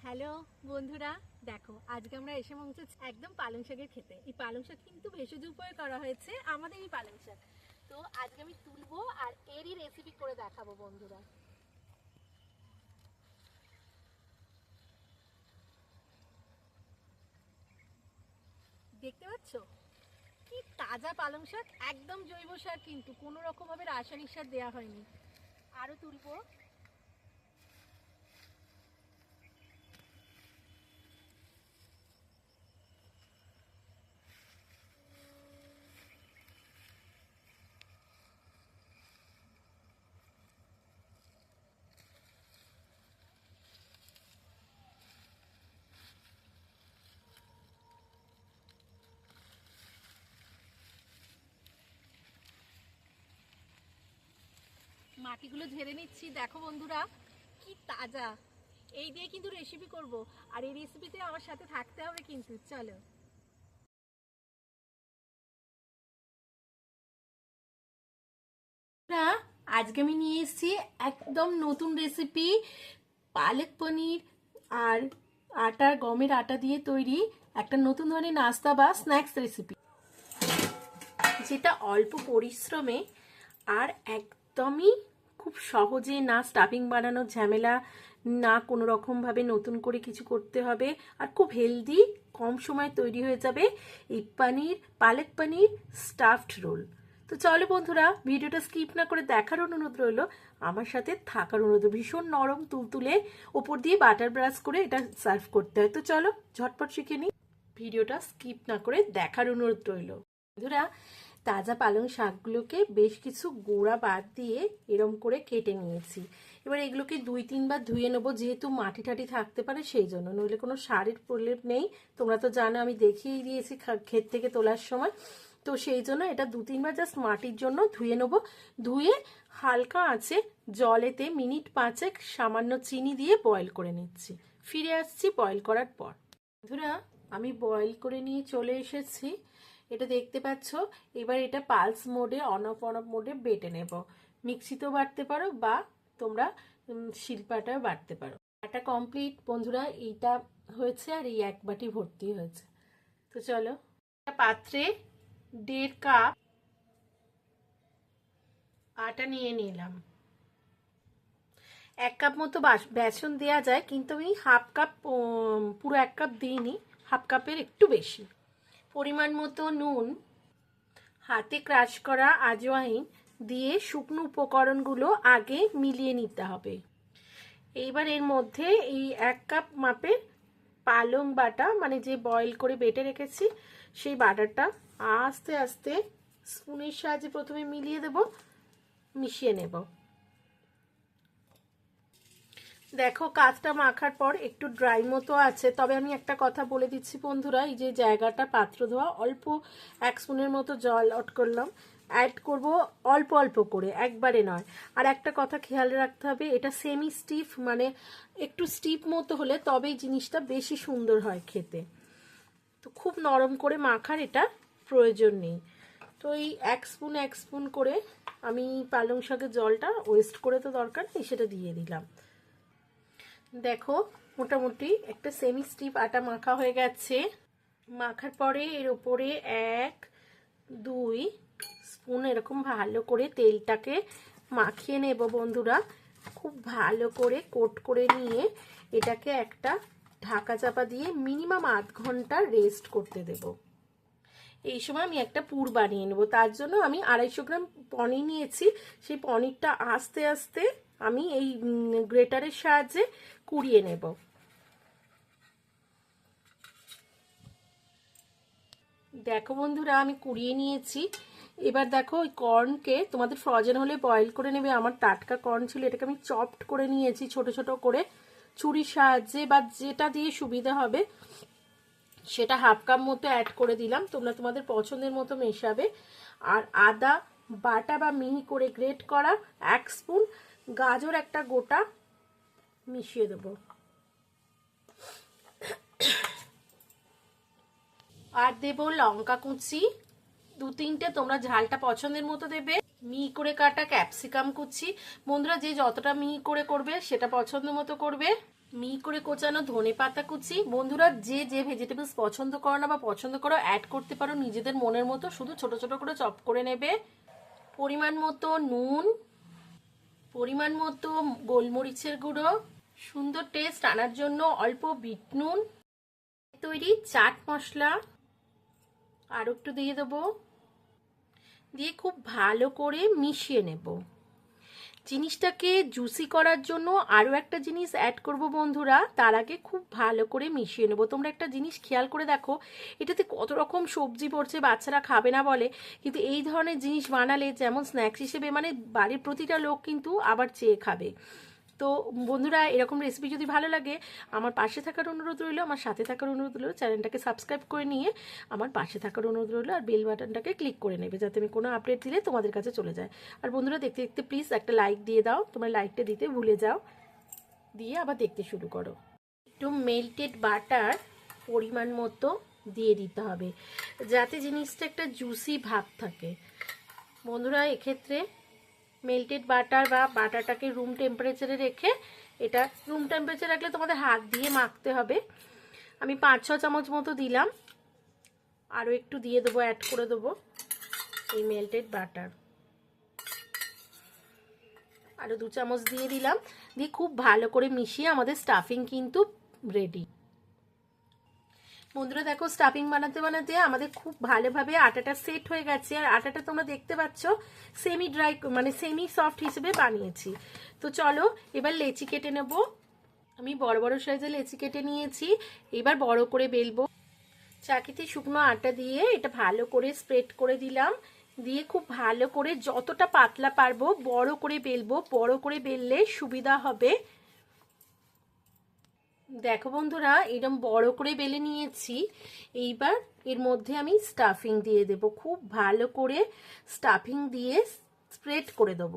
Hello বন্ধুরা, দেখো আজকে আমরা এসে পৌঁছেছি একদম পালং শাকের খেতে। এই পালং শাক কিন্তু ভেষজ উপায়ে করা হয়েছে আমাদের এই পালং শাক। তো আজকে আমি তুলবো আর এরই রেসিপি করে দেখাবো বন্ধুরা। দেখতে পাচ্ছ কি তাজা পালং শাক, একদম জৈব সার, কিন্তু কোনো রকম ভাবে রাসায়নিক সার দেওয়া হয়নি। আরো তুলবো। মাটিগুলো ঝেড়ে নিচ্ছি। দেখো বন্ধুরা কি তাজা। এই দিয়ে কিন্তু রেসিপি করব, আর এই রেসিপিতে আমার সাথে থাকতে হবে কিন্তু। চলো। আজকে আমি নিয়ে এসেছি একদম নতুন রেসিপি, পালক পনির আর গমের আটা দিয়ে তৈরি একটা নতুন ধরনের নাস্তা বা স্ন্যাক্স রেসিপি, যেটা অল্প পরিশ্রমে আর একদমই খুব সহজে, না স্টাফিং বানানোর ঝামেলা, না কোনো রকমভাবে নতুন করে কিছু করতে হবে, আর খুব হেলদি, কম সময় তৈরি হয়ে যাবে এই পালক পনির স্টাফড রোল। তো চলো বন্ধুরা, ভিডিওটা স্কিপ না করে দেখার অনুরোধ রইল, আমার সাথে থাকার অনুরোধ। ভীষণ নরম তুলতুলে, ওপর দিয়ে বাটার ব্রাশ করে এটা সার্ভ করতে হয়। তো চলো ঝটপট শিখে নিই। ভিডিওটা স্কিপ না করে দেখার অনুরোধ রইল বন্ধুরা। তাজা পালং শাকগুলোকে বেশ কিছু গোড়া বাদ দিয়ে এরম করে কেটে নিয়েছি। এবার এগুলোকে 2-3 বার ধুয়ে নেবো, যেহেতু মাটি টাটি থাকতে পারে সেই জন্য, নইলে কোনো সারের প্রলেপ নেই। তোমরা তো জানো, আমি দেখিয়ে দিয়েছি ক্ষেত থেকে তোলার সময়। তো সেই জন্য এটা 2-3 বার জাস্ট মাটির জন্য ধুয়ে নেবো। ধুয়ে হালকা আঁচে জলেতে মিনিট 5 সামান্য চিনি দিয়ে বয়েল করে নিচ্ছি। ফিরে আসছি বয়েল করার পর। বন্ধুরা, আমি বয়েল করে নিয়ে চলে এসেছি। এটা দেখতে পাচ্ছ। এবার এটা পালস মোডে, অন অফ মোডে বেটে নেব। মিক্সিতেও বাটতে পারো বা তোমরা শিলপাটাও বাটতে পারো। এটা কমপ্লিট বন্ধুরা, এইটা হয়েছে আর এই এক বাটি ভর্তি হয়েছে। তো চলো, পাত্রে 1.5 কাপ আটা নিয়ে নিলাম। 1 কাপ মতো বেসন দেওয়া যায়, কিন্তু আমি হাফ কাপ, পুরো 1 কাপ দিইনি, হাফ কাপের একটু বেশি। পরিমাণ মতো নুন, হাতে ক্রাশ করা আজওয়াইন দিয়ে শুকনো উপকরণগুলো আগে মিলিয়ে নিতে হবে। এইবার এর মধ্যে এই 1 কাপ মাপের পালং বাটা, মানে যে বয়েল করে বেটে রেখেছি, সেই বাটারটা আস্তে আস্তে স্পুনের সাহায্যে প্রথমে মিলিয়ে দেব, মিশিয়ে নেব। দেখো কাজটা মাখার পর একটু ড্রাই মতো আছে, তবে আমি একটা কথা বলে দিচ্ছি বন্ধুরা, এই যে জায়গাটা পাত্র ধোয়া, অল্প 1 স্পুনের মতো জল অ্যাড করলাম, অ্যাড করব অল্প অল্প করে, একবারে নয়। আর একটা কথা খেয়াল রাখতে হবে, এটা সেমি স্টিফ, মানে একটু স্টিফ মতো হলে তবেই জিনিসটা বেশি সুন্দর হয় খেতে। তো খুব নরম করে মাখার এটা প্রয়োজন নেই। তো এই 1 স্পুন করে আমি পালং শাকের জলটা ওয়েস্ট করে তো দরকার নেই, সেটা দিয়ে দিলাম। দেখো মোটামুটি একটা সেমি স্টিফ আটা মাখা হয়ে গেছে। মাখার পরে এর উপরে 1-2 স্পুন এরকম ভালো করে তেলটাকে মাখিয়ে নেব বন্ধুরা। খুব ভালো করে কোট করে নিয়ে এটাকে একটা ঢাকা চাপা দিয়ে মিনিমাম 1/2 ঘন্টা রেস্ট করতে দেব। এই সময় আমি একটা পুর বানিয়ে নেব। তার জন্য আমি 250 গ্রাম পনির নিয়েছি। সেই পনিরটা আস্তে আস্তে আমি এই গ্রেটারের সাহায্যে কুড়িয়ে নেব। দেখো বন্ধুরা, আমি কুড়িয়ে নিয়েছি। এবার দেখো ওই কর্নকে, তোমাদের ফ্রোজেন হলে বয়েল করে নেবে, আমার টাটকা কর্ন ছিল, এটাকে আমি চপড করে নিয়েছি ছোট ছোট করে ছুরির সাহায্যে, বা যেটা দিয়ে সুবিধা হবে সেটা 1/2 কাপ মতো অ্যাড করে দিলাম। তোমরা তোমাদের পছন্দের মতো মেশাবে। আর আদা বাটা বা মিহি করে গ্রেট করা 1 স্পুন, গাজর একটা গোটা মিশিয়ে দেবো। আর দেবো লঙ্কা কুচি 2-3টে, তোমরা ঝালটা পছন্দের মতো দেবে। মিহি করে কাটা ক্যাপসিকাম কুচি, বন্ধুরা যে যতটা মিহি করে করবে সেটা পছন্দ মতো করবে। মিহি করে কোচানো ধনেপাতা কুচি। বন্ধুরা যে যে ভেজিটেবলস পছন্দ করো না বা পছন্দ করো অ্যাড করতে পারো নিজেদের মনের মতো, শুধু ছোট ছোট করে চপ করে নেবে। পরিমাণ মতো নুন, পরিমাণ মতো গোলমরিচের গুঁড়ো, সুন্দর টেস্ট আনার জন্য অল্প বিট নুন, তৈরি চাট মশলা আর একটু দিয়ে দেবো, দিয়ে খুব ভালো করে মিশিয়ে নেব। জিনিসটাকে জুসি করার জন্য আরও একটা জিনিস অ্যাড করব বন্ধুরা, তার আগে খুব ভালো করে মিশিয়ে নেব। তোমরা একটা জিনিস খেয়াল করে দেখো, এটাতে কত রকম সবজি পড়ছে, বাচ্চারা খাবে না বলে, কিন্তু এই ধরনের জিনিস বানালে যেমন স্ন্যাক্স হিসেবে মানে বাড়ির প্রতিটা লোক কিন্তু আবার চেয়ে খাবে। তো বন্ধুরা এরকম রেসিপি যদি ভালো লাগে আমার পাশে থাকার অনুরোধ রইল, আমার সাথে থাকার অনুরোধ রইল, চ্যানেলটাকে সাবস্ক্রাইব করে নিয়ে আমার পাশে থাকার অনুরোধ রইল, আর বেল বাটনটাকে ক্লিক করে নেবে যাতে আমি কোনো আপডেট দিলে তোমাদের কাছে চলে যায়। আর বন্ধুরা দেখতে দেখতে প্লিজ একটা লাইক দিয়ে দাও, তোমার লাইকটা দিতে ভুলে যাও, দিয়ে আবার দেখতে শুরু করো। একটু মেল্টেড বাটার পরিমাণ মতো দিয়ে দিতে হবে যাতে জিনিসটা একটা জুসি ভাব থাকে। বন্ধুরা এক্ষেত্রে মেল্টেড বাটার বা বাটারটাকে রুম টেম্পারেচারে রেখে, এটা রুম টেম্পারেচারে রাখলে তোমাদের হাত দিয়ে মাখতে হবে। আমি 5-6 চামচ মতো দিলাম, আরও একটু দিয়ে দেবো, অ্যাড করে দেবো এই মেল্টেড বাটার, আরও 2 চামচ দিয়ে দিলাম, দিয়ে খুব ভালো করে মিশিয়ে আমাদের স্টাফিং কিন্তু রেডি। বন্ধুরা দেখো স্টাফিং বানাতে বানাতে আমাদের খুব ভালোভাবে আটাটা সেট হয়ে গেছে, আর আটাটা তোমরা দেখতে পাচ্ছ সেমি ড্রাই মানে সেমি সফট হিসেবে বানিয়েছি। তো চলো এবার লেচি কেটে নেব। আমি বড় বড় সাইজের লেচি কেটে নিয়েছি, এবার বড় করে বেলবো। চাকিতে শুকনো আটা দিয়ে এটা ভালো করে স্প্রেড করে দিলাম, দিয়ে খুব ভালো করে যতটা পাতলা পারবো বড় করে বেলবো, বড় করে বেললে সুবিধা হবে। দেখো বন্ধুরা এরকম বড় করে বেলে নিয়েছি, এইবার এর মধ্যে আমি স্টাফিং দিয়ে দেব, খুব ভালো করে স্টাফিং দিয়ে স্প্রেড করে দেব,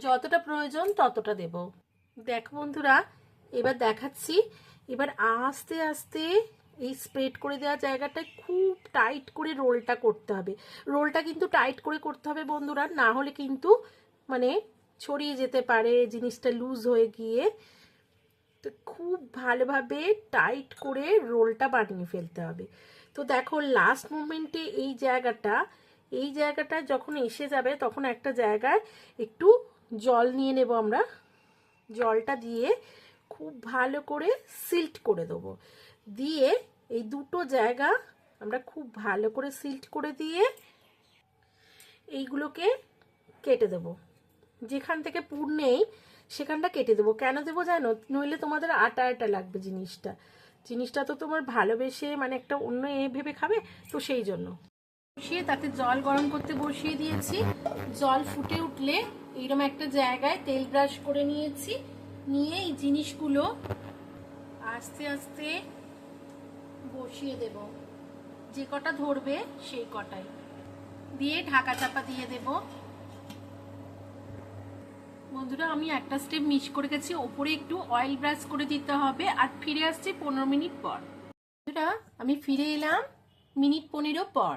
যতটা প্রয়োজন ততটা দেব। দেখো বন্ধুরা এবার দেখাচ্ছি, এবার আস্তে আস্তে এই স্প্রেড করে দেওয়া জায়গাটায় খুব টাইট করে রোলটা করতে হবে। রোলটা কিন্তু টাইট করে করতে হবে বন্ধুরা, না হলে কিন্তু মানে ছড়িয়ে যেতে পারে জিনিসটা লুজ হয়ে গিয়ে। তো খুব ভালোভাবে টাইট করে রোলটা বানিয়ে ফেলতে হবে। তো দেখো লাস্ট মোমেন্টে এই জায়গাটা যখন এসে যাবে তখন একটা জায়গায় একটু জল নিয়ে নেব আমরা, জলটা দিয়ে খুব ভালো করে সিল্ট করে দেবো, দিয়ে এই দুটো জায়গা আমরা খুব ভালো করে সিল্ট করে দিয়ে এইগুলোকে কেটে দেবো, যেখান থেকে পুর নেই সেখানটা কেটে দেবো। কেন দেবো জানো, নইলে তোমাদের আটা আটা লাগবে জিনিসটা তো তোমার ভালোবেসে মানে একটা অন্য ভেবে খাবে, তো সেই জন্য বসিয়ে তাতে জল গরম করতে বসিয়ে দিয়েছি। জল ফুটে উঠলে এইরকম একটা জায়গায় তেল ব্রাশ করে নিয়েছি, নিয়ে এই জিনিসগুলো আস্তে আস্তে বসিয়ে দেব, যে কটা ধরবে সেই কটাই দিয়ে ঢাকা চাপা দিয়ে দেব। বন্ধুরা আমি একটা স্টেপ মিস করে গেছি, ওপরে একটু অয়েল ব্রাশ করে দিতে হবে, আর ফিরে আসছি 15 মিনিট পর। বন্ধুরা আমি ফিরে এলাম মিনিট 15 পর,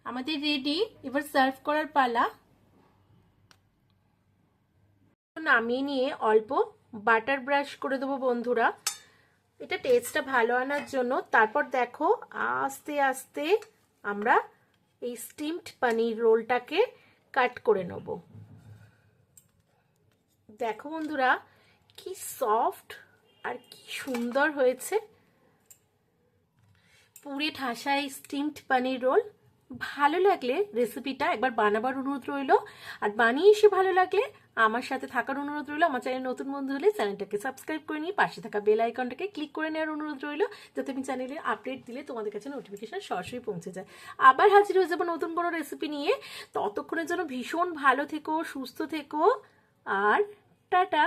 আমাদের রেডি, এবার সার্ভ করার পালা। নামিয়ে নিয়ে অল্প বাটার ব্রাশ করে দেবো বন্ধুরা, এটা টেস্টটা ভালো আনার জন্য। তারপর দেখো আস্তে আস্তে আমরা এই স্টিমড পনির রোলটাকে কাট করে নেব। দেখো বন্ধুরা কি সফট আর কি সুন্দর হয়েছে, পুরে ঠাসা এই স্টিমড পনির রোল। ভালো লাগলে রেসিপিটা একবার বানাবার অনুরোধ রইল, আর বানিয়ে এসে ভালো লাগলে আমার সাথে থাকার অনুরোধ রইল। আমার চ্যানেল নতুন বন্ধু হলে চ্যানেলটাকে সাবস্ক্রাইব করে নিয়ে পাশে থাকা বেল আইকনটাকে ক্লিক করে নেওয়ার অনুরোধ রইল, যাতে আমি চ্যানেলে আপডেট দিলে তোমাদের কাছে নোটিফিকেশন সরাসরি পৌঁছে যায়। আবার হাজির হয়ে যাবো নতুন কোনো রেসিপি নিয়ে, ততক্ষণের জন্য ভীষণ ভালো থেকো, সুস্থ থেকো, আর টাটা।